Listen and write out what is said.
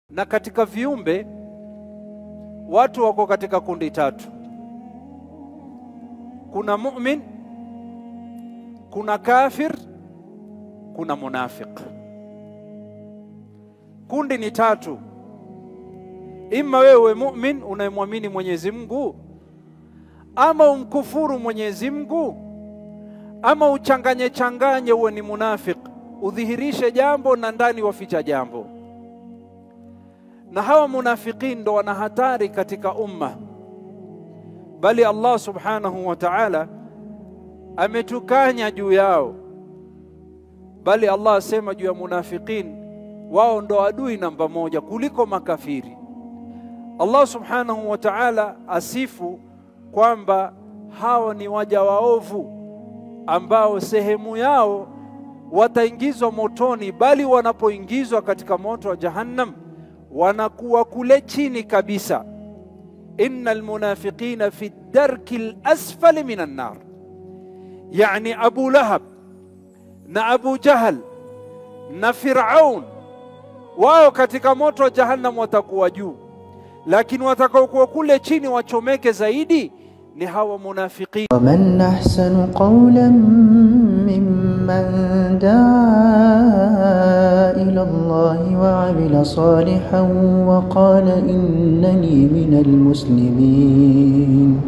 Na katika viumbe watu wako katika kundi tatu. Kuna mu'min, kuna kafir, kuna munafiq. Kundi ni tatu. Ima wewe mu'min unayemwamini Mwenyezi Mungu, ama umkufuru Mwenyezi Mungu, ama uchanganye uwe ni munafiq, udhihirishe jambo na ndani waficha jambo. Na hawa munafiqin ndo wana hatari katika umma. Bali Allah subhanahu wa ta'ala ametukanya juu yao. Bali Allah asema juu ya munafiqin, wao ndo adui namba moja kuliko makafiri. Allah subhanahu wa ta'ala asifu kwamba hawa ni waja waovu ambao sehemu yao wataingizwa motoni, bali wanapoingizwa katika moto wa Jahannam wanakuwa kule chini kabisa. Innal munafiqina fi darkil asfali minan nar. Yani Abu Lahab na Abu Jahal na Firaun wao katika moto wa Jahannam watakuwa juu, lakini watakaokuwa kule chini wachomeke zaidi ni hawa munafiqin. ومن أحسن قولا ممن دعا إلى الله وعمل صالحا وقال إنني من المسلمين.